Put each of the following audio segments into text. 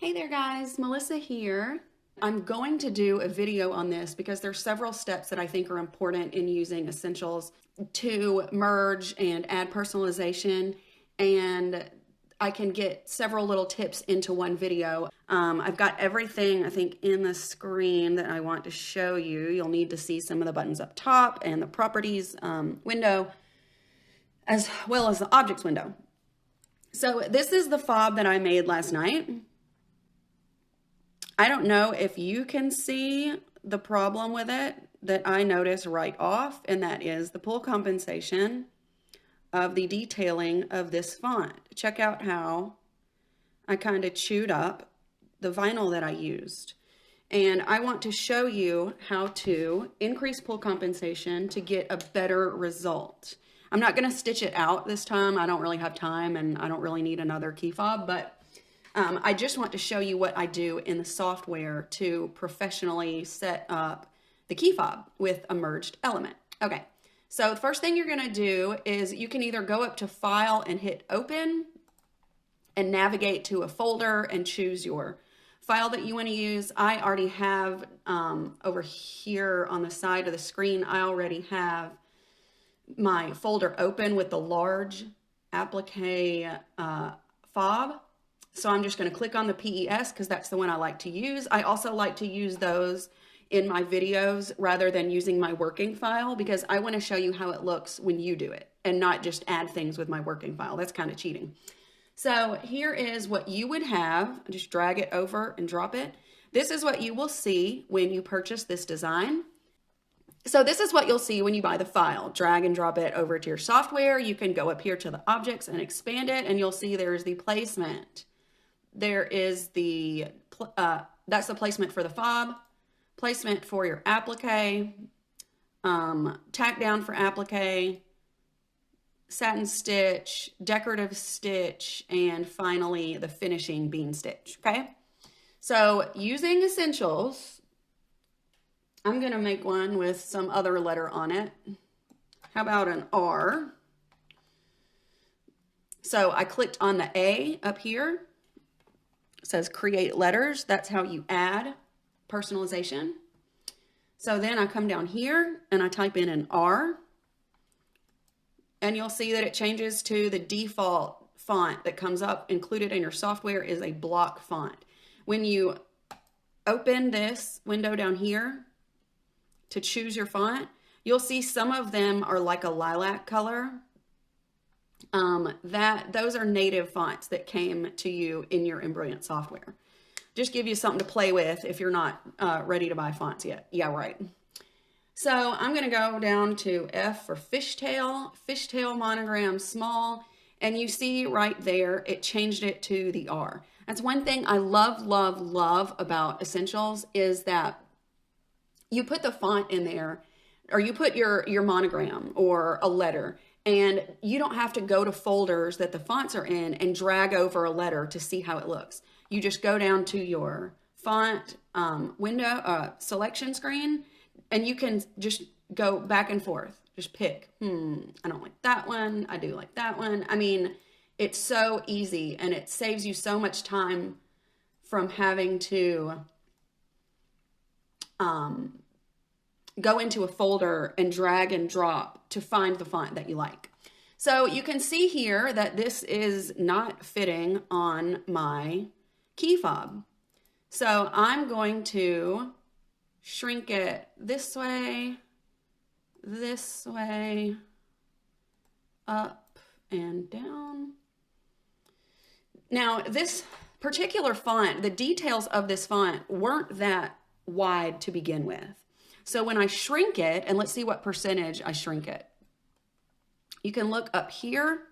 Hey there guys, Melissa here. I'm going to do a video on this because there's several steps that I think are important in using essentials to merge and add personalization, and I can get several little tips into one video. I've got everything I think in the screen that I want to show you. You'll need to see some of the buttons up top and the properties window as well as the objects window. So this is the fob that I made last night. I don't know if you can see the problem with it that I notice right off, and that is the pull compensation of the detailing of this font. Check out how I kind of chewed up the vinyl that I used. And I want to show you how to increase pull compensation to get a better result. I'm not going to stitch it out this time. I don't really have time and I don't really need another key fob, but I just want to show you what I do in the software to professionally set up the key fob with a merged element. Okay, so the first thing you're going to do is you can either go up to File and hit Open and navigate to a folder and choose your file that you want to use. I already have over here on the side of the screen, I already have my folder open with the large applique fob. So I'm just going to click on the PES because that's the one I like to use. I also like to use those in my videos rather than using my working file because I want to show you how it looks when you do it and not just add things with my working file. That's kind of cheating. So here is what you would have. Just drag it over and drop it. This is what you will see when you purchase this design. So this is what you'll see when you buy the file. Drag and drop it over to your software. You can go up here to the objects and expand it, and you'll see there's the placement. There is the, that's the placement for the fob, placement for your applique, tack down for applique, satin stitch, decorative stitch, and finally the finishing bean stitch, okay? So using essentials, I'm gonna make one with some other letter on it. How about an R? So I clicked on the A up here. It says create letters. That's how you add personalization. So then I come down here and I type in an R, and you'll see that it changes to the default font that comes up included in your software is a block font. When you open this window down here to choose your font, you'll see some of them are like a lilac color. Those are native fonts that came to you in your Embrilliance software. Just give you something to play with if you're not ready to buy fonts yet. Yeah, right. So I'm going to go down to F for fishtail monogram small, and you see right there it changed it to the R. That's one thing I love, love, love about Essentials is that you put the font in there, or you put your monogram or a letter, and you don't have to go to folders that the fonts are in and drag over a letter to see how it looks. You just go down to your font window, selection screen, and you can just go back and forth. Just pick, I don't like that one. I do like that one. I mean, it's so easy, and it saves you so much time from having to go into a folder and drag and drop to find the font that you like. So you can see here that this is not fitting on my key fob. So I'm going to shrink it this way, up and down. Now this particular font, the details of this font weren't that wide to begin with. So when I shrink it, and let's see what percentage I shrink it. You can look up here,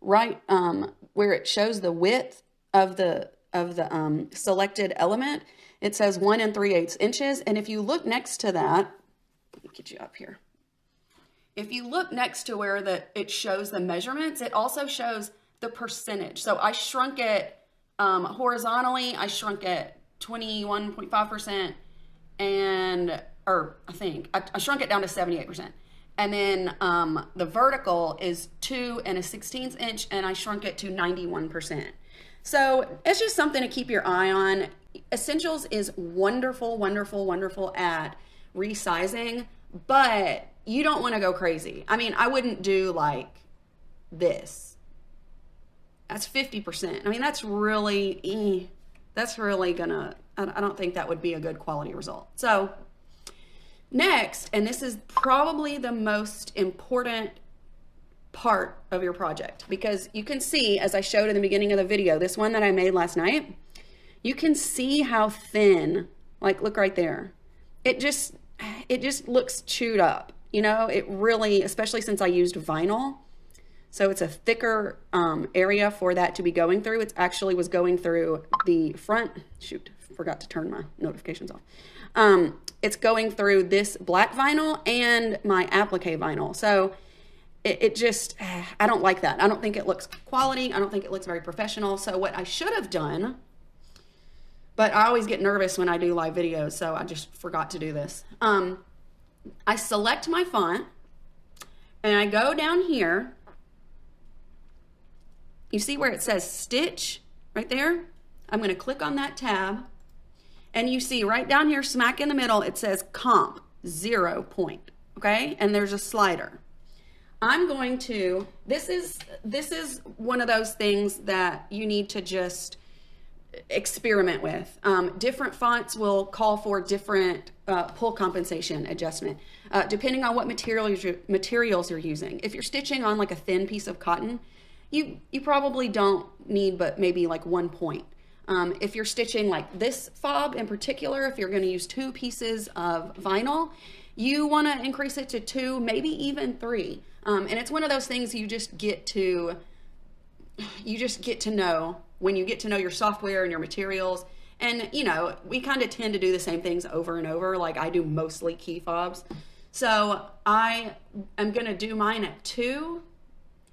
right where it shows the width of the selected element. It says 1 3/8 inches. And if you look next to that, let me get you up here. If you look next to where it shows the measurements, it also shows the percentage. So I shrunk it horizontally. I shrunk it 21.5%. I shrunk it down to 78%. And then the vertical is 2 1/16 inch, and I shrunk it to 91%. So it's just something to keep your eye on. Essentials is wonderful, wonderful, wonderful at resizing, but you don't want to go crazy. I mean, I wouldn't do like this. That's 50%. I mean, that's really gonna, I don't think that would be a good quality result. So next, and this is probably the most important part of your project, because you can see, as I showed in the beginning of the video, this one that I made last night, you can see how thin, like look right there. It just looks chewed up, you know, it really, especially since I used vinyl. So it's a thicker area for that to be going through. It actually was going through the front, shoot, forgot to turn my notifications off. It's going through this black vinyl and my applique vinyl. So it just, I don't like that. I don't think it looks quality. I don't think it looks very professional. So what I should have done, but I always get nervous when I do live videos, so I just forgot to do this. I select my font and I go down here. You see where it says stitch right there? I'm going to click on that tab, and you see right down here smack in the middle it says comp 0 point, okay? And there's a slider. I'm going to, this is one of those things that you need to just experiment with. Different fonts will call for different pull compensation adjustment, depending on what materials you're using. If you're stitching on like a thin piece of cotton, you probably don't need but maybe like 1 point. If you're stitching like this fob in particular, if you're going to use 2 pieces of vinyl, you want to increase it to 2, maybe even 3. And it's one of those things you just get to know when you get to know your software and your materials. And you know, we kind of tend to do the same things over and over. Like I do mostly key fobs. So I am going to do mine at 2.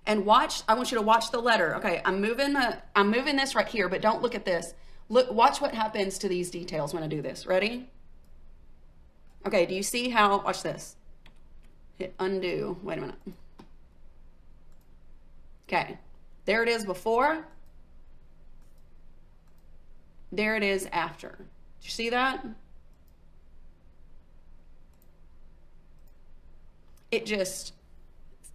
And watch, I want you to watch the letter. Okay, I'm moving this right here, but don't look at this. Watch what happens to these details when I do this. Ready? Okay, do you see how, watch this. Hit undo, wait a minute. Okay, there it is before. There it is after. Did you see that? It just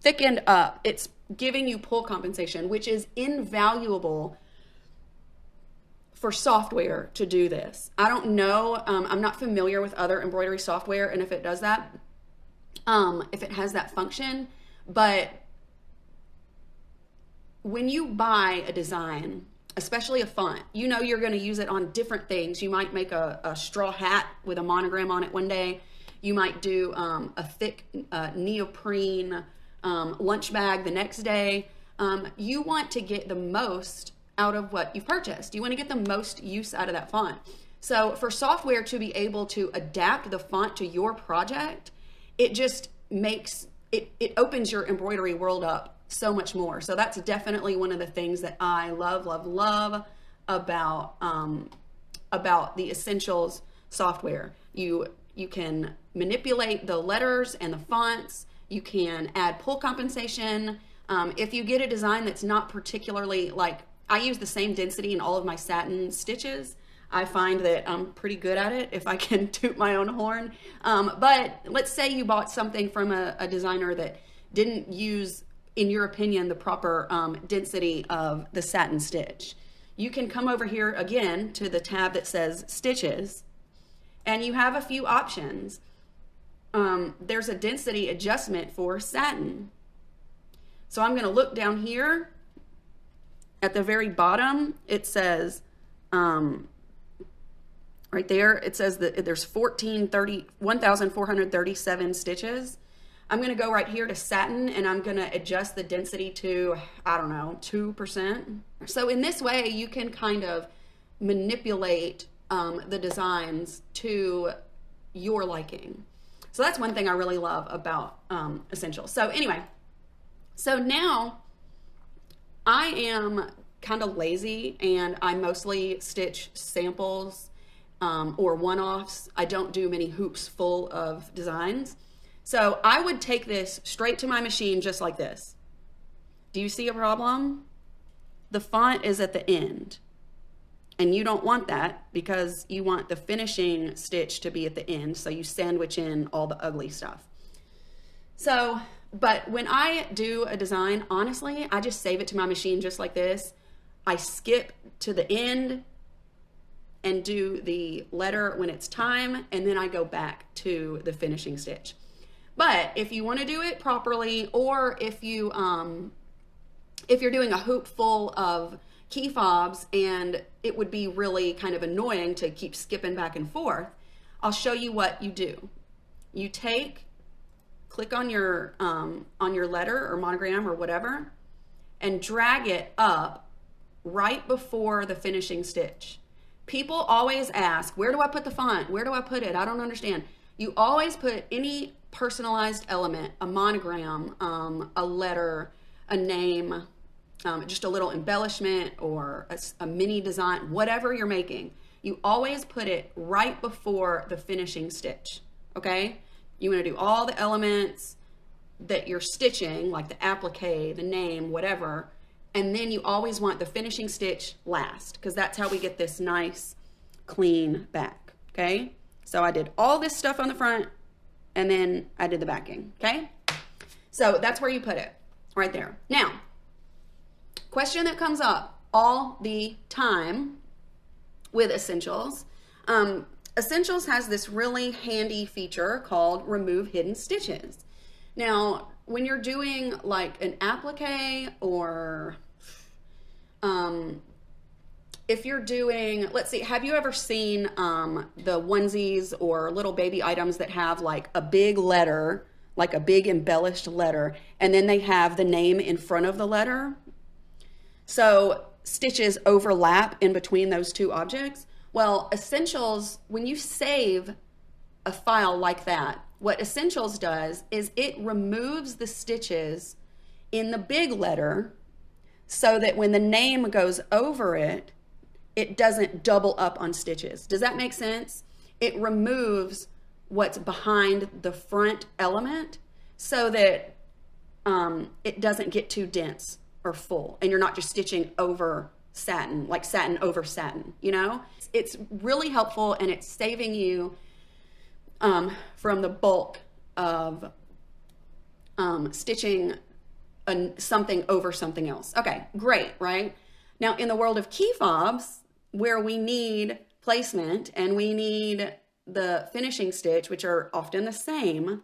thickened up. It's giving you pull compensation, which is invaluable for software to do this. I don't know, I'm not familiar with other embroidery software and if it does that, if it has that function, but when you buy a design, especially a font, you know you're going to use it on different things. You might make a straw hat with a monogram on it one day. You might do a thick neoprene lunch bag the next day. You want to get the most out of what you've purchased. You want to get the most use out of that font. So for software to be able to adapt the font to your project, it just makes it opens your embroidery world up so much more. So that's definitely one of the things that I love about the Essentials software. You can manipulate the letters and the fonts. You can add pull compensation. If you get a design that's not particularly, like I use the same density in all of my satin stitches. I find that I'm pretty good at it, if I can toot my own horn. But let's say you bought something from a designer that didn't use, in your opinion, the proper density of the satin stitch. You can come over here again to the tab that says stitches, and you have a few options. There's a density adjustment for satin. So I'm going to look down here at the very bottom. It says right there, it says that there's 1,437 stitches. I'm going to go right here to satin, and I'm going to adjust the density to, I don't know, 2%. So in this way, you can kind of manipulate the designs to your liking. So that's one thing I really love about Essentials. So anyway, so now I am kind of lazy, and I mostly stitch samples or one-offs. I don't do many hoops full of designs. So I would take this straight to my machine just like this. Do you see a problem? The font is at the end. And you don't want that because you want the finishing stitch to be at the end. So you sandwich in all the ugly stuff. So, but when I do a design, honestly, I just save it to my machine just like this. I skip to the end and do the letter when it's time, and then I go back to the finishing stitch. But if you want to do it properly, or if you're doing a hoop full of key fobs and it would be really kind of annoying to keep skipping back and forth, I'll show you what you do. You click on your letter or monogram or whatever, and drag it up right before the finishing stitch. People always ask, where do I put the font? Where do I put it? I don't understand. You always put any personalized element, a monogram, a letter, a name, just a little embellishment or a mini design, whatever you're making, you always put it right before the finishing stitch, okay? You want to do all the elements that you're stitching, like the applique, the name, whatever, and then you always want the finishing stitch last, because that's how we get this nice, clean back, okay? So I did all this stuff on the front, and then I did the backing, okay? So that's where you put it, right there. Now, question that comes up all the time with Essentials. Essentials has this really handy feature called Remove Hidden Stitches. Now, when you're doing like an applique, or if you're doing, let's see, have you ever seen the onesies or little baby items that have like a big letter, like a big embellished letter, and then they have the name in front of the letter? So stitches overlap in between those two objects. Well, Essentials, when you save a file like that, what Essentials does is it removes the stitches in the big letter so that when the name goes over it, it doesn't double up on stitches. Does that make sense? It removes what's behind the front element so that it doesn't get too dense or full, and you're not just stitching over satin, like satin over satin, you know? It's really helpful, and it's saving you from the bulk of stitching something over something else. Okay, great, right? Now, in the world of key fobs, where we need placement and we need the finishing stitch, which are often the same,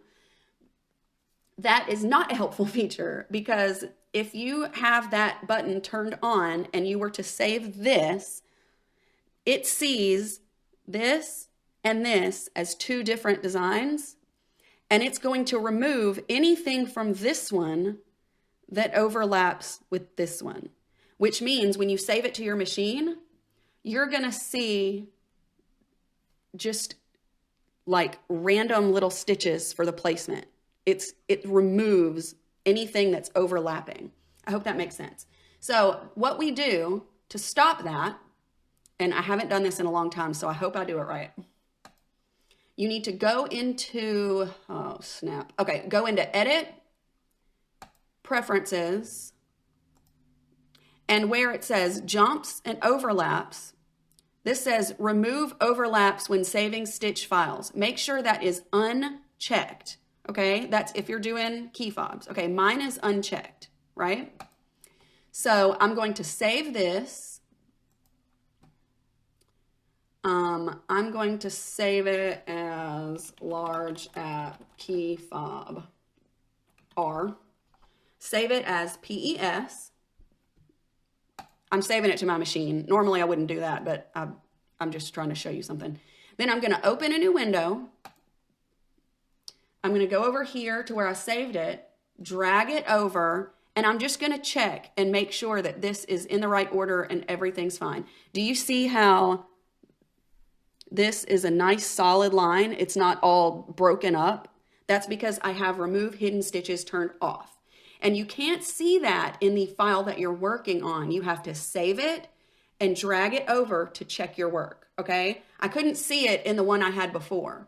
that is not a helpful feature, because if you have that button turned on and you were to save this, it sees this and this as two different designs, and it's going to remove anything from this one that overlaps with this one, which means when you save it to your machine, you're going to see just like random little stitches for the placement. It removes anything that's overlapping. I hope that makes sense. So what we do to stop that, and I haven't done this in a long time, so I hope I do it right. You need to go into, oh snap. Okay, go into Edit, Preferences, and where it says Jumps and Overlaps, this says Remove Overlaps when saving stitch files. Make sure that is unchecked. Okay, that's if you're doing key fobs. Okay, mine is unchecked, right? So I'm going to save this. I'm going to save it as large app key fob R. Save it as PES. I'm saving it to my machine. Normally I wouldn't do that, but I'm just trying to show you something. Then I'm going to open a new window. I'm going to go over here to where I saved it, drag it over, and I'm just going to check and make sure that this is in the right order and everything's fine. Do you see how this is a nice solid line? It's not all broken up. That's because I have Remove Hidden Stitches turned off. And you can't see that in the file that you're working on. You have to save it and drag it over to check your work, okay? I couldn't see it in the one I had before,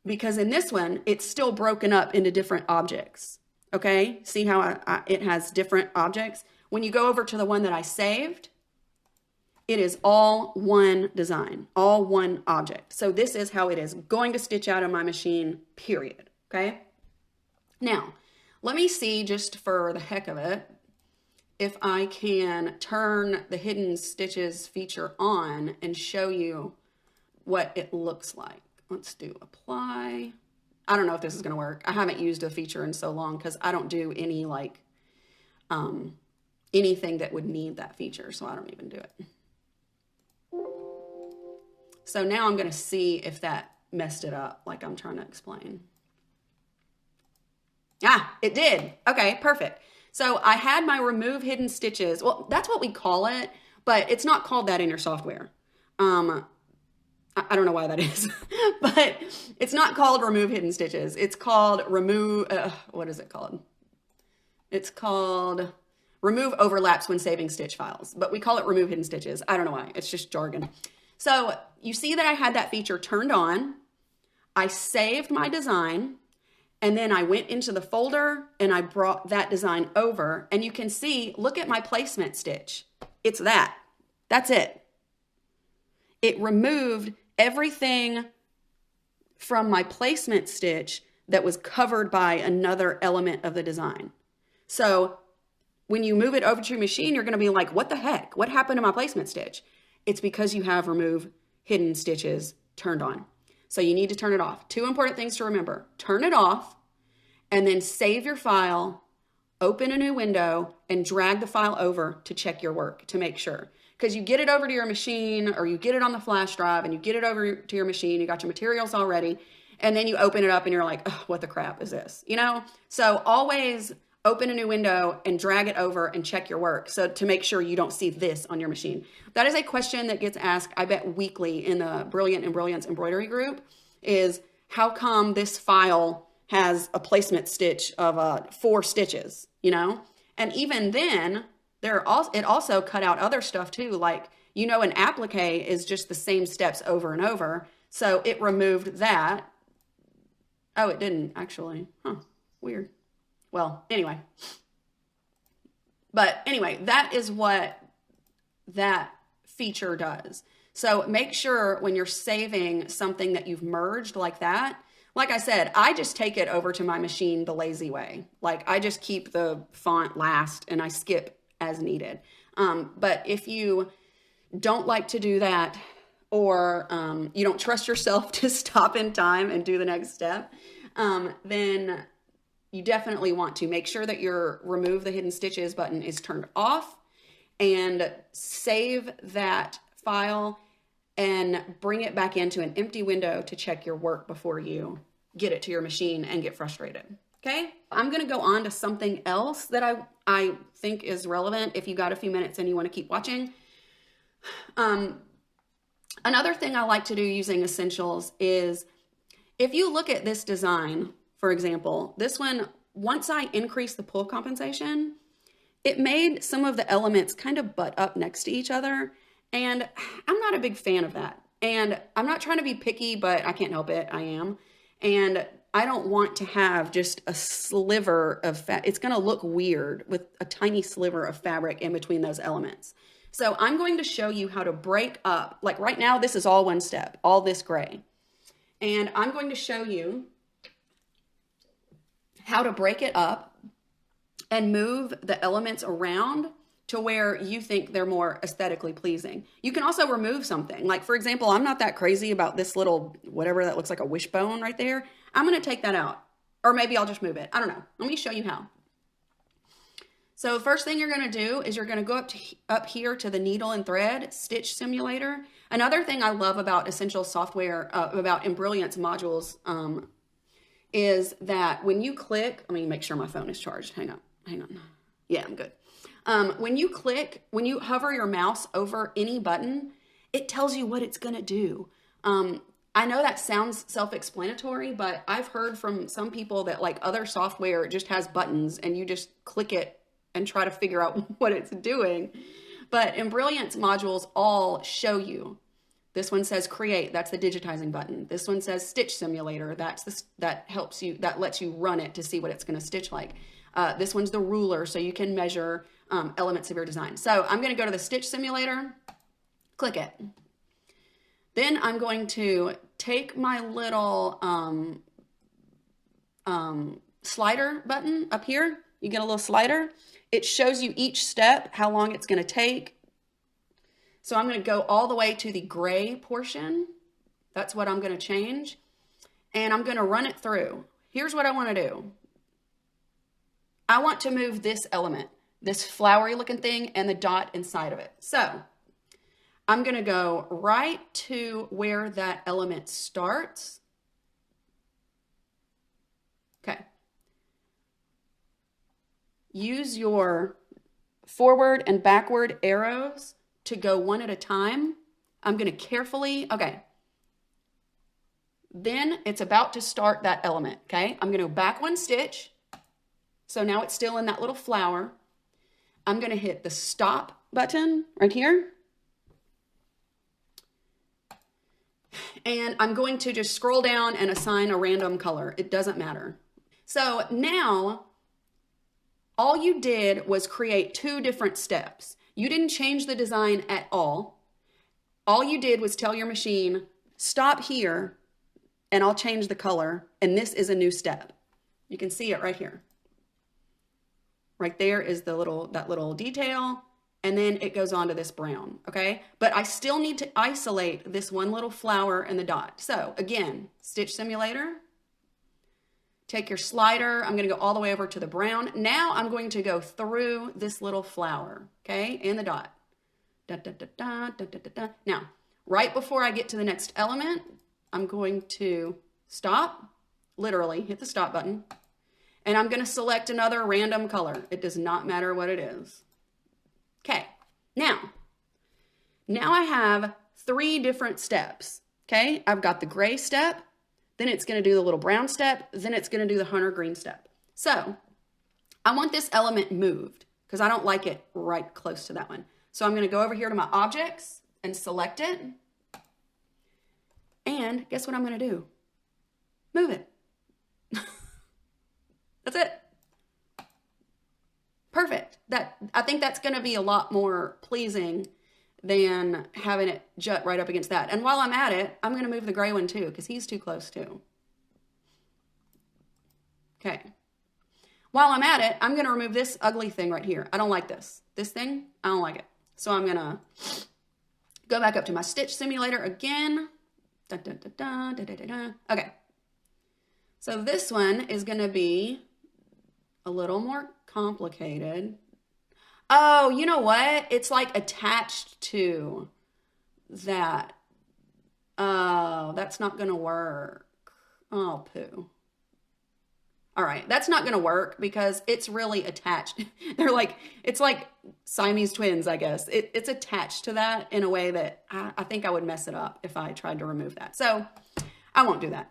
because in this one, it's still broken up into different objects, okay? See how it has different objects? When you go over to the one that I saved, It is all one design, all one object. So this is how it is going to stitch out on my machine, period. Okay. Now, let me see, just for the heck of it, if I can turn the hidden stitches feature on and show you what it looks like. Let's do apply. I don't know if this is going to work. I haven't used a feature in so long because I don't do any like anything that would need that feature, so I don't even do it. So now I'm going to see if that messed it up like I'm trying to explain. Ah, it did. Okay, perfect. So I had my remove hidden stitches. Well, that's what we call it, but it's not called that in your software. I don't know why that is, but it's not called remove hidden stitches. It's called remove, what is it called? It's called remove overlaps when saving stitch files, but we call it remove hidden stitches. I don't know why, it's just jargon. So you see that I had that feature turned on. I saved my design, and then I went into the folder and I brought that design over, and you can see, look at my placement stitch. It's that. That's it. It removed everything from my placement stitch that was covered by another element of the design. So when you move it over to your machine, you're going to be like, what the heck? What happened to my placement stitch? It's because you have remove hidden stitches turned on. So you need to turn it off. Two important things to remember. Turn it off and then save your file, open a new window, and drag the file over to check your work to make sure. Because you get it over to your machine, or you get it on the flash drive and you get it over to your machine, you got your materials already, and then you open it up and you're like, oh, what the crap is this? You know? So always open a new window and drag it over and check your work, so to make sure you don't see this on your machine. That is a question that gets asked, I bet, weekly in the Brilliant Embrilliance embroidery group, is how come this file has a placement stitch of 4 stitches, you know? And even then, it also cut out other stuff too, like, you know, an applique is just the same steps over and over, so it removed that. Oh, it didn't actually. Huh, weird. Well, anyway. But anyway, that is what that feature does. So make sure when you're saving something that you've merged like that, like I said, I just take it over to my machine the lazy way. Like, I just keep the font last and I skip as needed. But if you don't like to do that, or you don't trust yourself to stop in time and do the next step, then you definitely want to make sure that your remove the hidden stitches button is turned off, and save that file and bring it back into an empty window to check your work before you get it to your machine and get frustrated. Okay, I'm going to go on to something else that I think is relevant if you got a few minutes and you want to keep watching. Another thing I like to do using essentials is, if you look at this design, for example, this one, once I increased the pull compensation, it made some of the elements kind of butt up next to each other. And I'm not a big fan of that. And I'm not trying to be picky, but I can't help it. I am. And I don't want to have just a sliver of it's going to look weird with a tiny sliver of fabric in between those elements. So I'm going to show you how to break up. Like right now, this is all one step, all this gray. And I'm going to show you how to break it up and move the elements around to where you think they're more aesthetically pleasing. You can also remove something. Like, for example, I'm not that crazy about this little, whatever that looks like, a wishbone right there. I'm going to take that out, or maybe I'll just move it. I don't know. Let me show you how. So the first thing you're going to do is you're going to go up here to the needle and thread stitch simulator. Another thing I love about Essential software, about Embrilliance modules, is that when you click, let me make sure my phone is charged. Hang on. Yeah, I'm good. When you hover your mouse over any button, it tells you what it's going to do. I know that sounds self-explanatory, but I've heard from some people that like other software just has buttons and you just click it and try to figure out what it's doing. But Embrilliance modules all show you. This one says create, that's the digitizing button. This one says stitch simulator, that lets you run it to see what it's going to stitch like. This one's the ruler, so you can measure elements of your design. So I'm going to go to the stitch simulator, Click it. Then I'm going to take my little slider button up here. You get a little slider. It shows you each step, how long it's going to take. So I'm going to go all the way to the gray portion. That's what I'm going to change. And I'm going to run it through. Here's what I want to do. I want to move this element, this flowery looking thing, and the dot inside of it. So I'm going to go right to where that element starts. Okay. Use your forward and backward arrows to go one at a time. I'm going to carefully, okay. Then it's about to start that element, okay? I'm going to go back one stitch. So now it's still in that little flower. I'm going to hit the stop button right here. And I'm going to just scroll down and assign a random color. It doesn't matter. So now all you did was create two different steps. You didn't change the design at all. All you did was tell your machine, stop here and I'll change the color. And this is a new step. You can see it right here. Right there is that little detail. And then it goes on to this brown, okay? But I still need to isolate this one little flower and the dot. So again, Stitch Simulator, take your slider. I'm gonna go all the way over to the brown. Now I'm going to go through this little flower, okay? And the dot. Da, da, da, da, da, da, da. Now, right before I get to the next element, I'm going to stop, literally hit the stop button, and I'm gonna select another random color. It does not matter what it is. Okay, now I have three different steps, okay? I've got the gray step, then it's gonna do the little brown step, then it's gonna do the hunter green step. So I want this element moved because I don't like it right close to that one. So I'm gonna go over here to my objects and select it. And guess what I'm gonna do? Move it. That's it. Perfect. I think that's going to be a lot more pleasing than having it jut right up against that. And while I'm at it, I'm going to move the gray one too, because he's too close too. Okay. While I'm at it, I'm going to remove this ugly thing right here. I don't like this. This thing, I don't like it. So I'm going to go back up to my Stitch Simulator again. Da, da, da, da, da, da, da, da. Okay. So this one is going to be a little more complicated. Oh, you know what? It's like attached to that. Oh, that's not going to work. Oh, poo. All right, that's not going to work because it's really attached. It's like Siamese twins, I guess. It's attached to that in a way that I think I would mess it up if I tried to remove that. So I won't do that.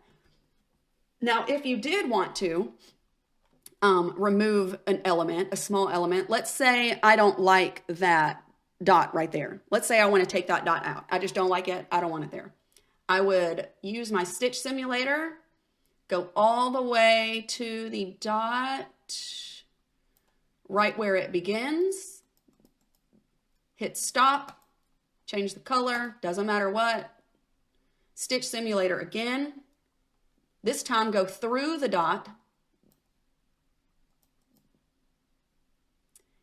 Now, if you did want to remove an element, a small element, let's say I don't like that dot right there. Let's say I want to take that dot out. I just don't like it. I don't want it there. I would use my Stitch Simulator, go all the way to the dot right where it begins, hit stop, change the color, doesn't matter what, Stitch Simulator again. This time go through the dot,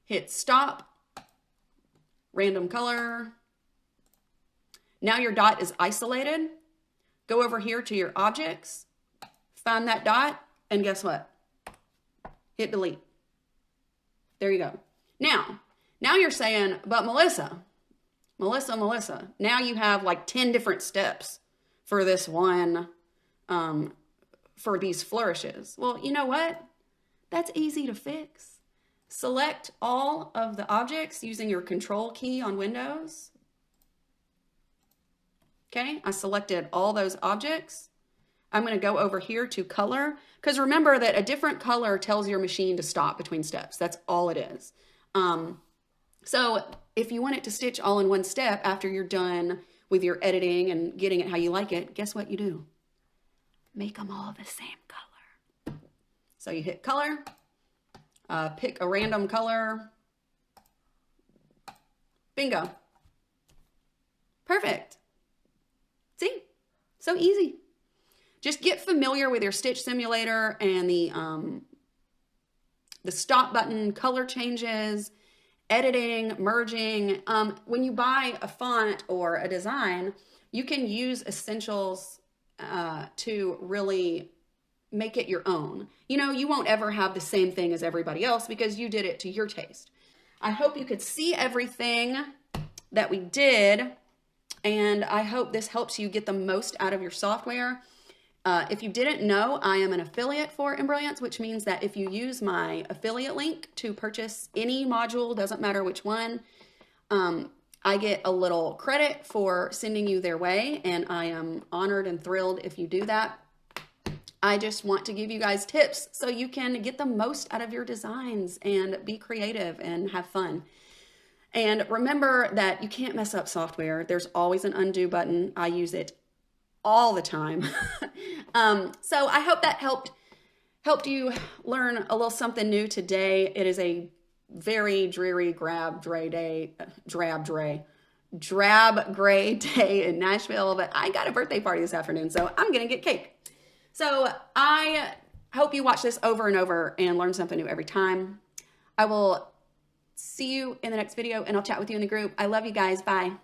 hit stop, random color. Now your dot is isolated. Go over here to your objects, find that dot, and guess what? Hit delete. There you go. Now you're saying, but Melissa, now you have like 10 different steps for this one, for these flourishes. Well, you know what? That's easy to fix. Select all of the objects using your control key on Windows. Okay, I selected all those objects. I'm going to go over here to color, because remember that a different color tells your machine to stop between steps. That's all it is. So if you want it to stitch all in one step after you're done with your editing and getting it how you like it, guess what you do? Make them all the same color. So you hit color, pick a random color. Bingo. Perfect. See? So easy. Just get familiar with your stitch simulator and the stop button, color changes, editing, merging. When you buy a font or a design, you can use Essentials to really make it your own. You know, you won't ever have the same thing as everybody else because you did it to your taste. I hope you could see everything that we did, and I hope this helps you get the most out of your software. If you didn't know, I am an affiliate for Embrilliance, which means that if you use my affiliate link to purchase any module, doesn't matter which one, I get a little credit for sending you their way, and I am honored and thrilled if you do that. I just want to give you guys tips so you can get the most out of your designs and be creative and have fun. And remember that you can't mess up software. There's always an undo button. I use it all the time. So I hope that helped you learn a little something new today. It is a very dreary drab gray day in Nashville, but I got a birthday party this afternoon, so I'm gonna get cake. So I hope you watch this over and over and learn something new every time. I will see you in the next video, and I'll chat with you in the group. I love you guys. Bye.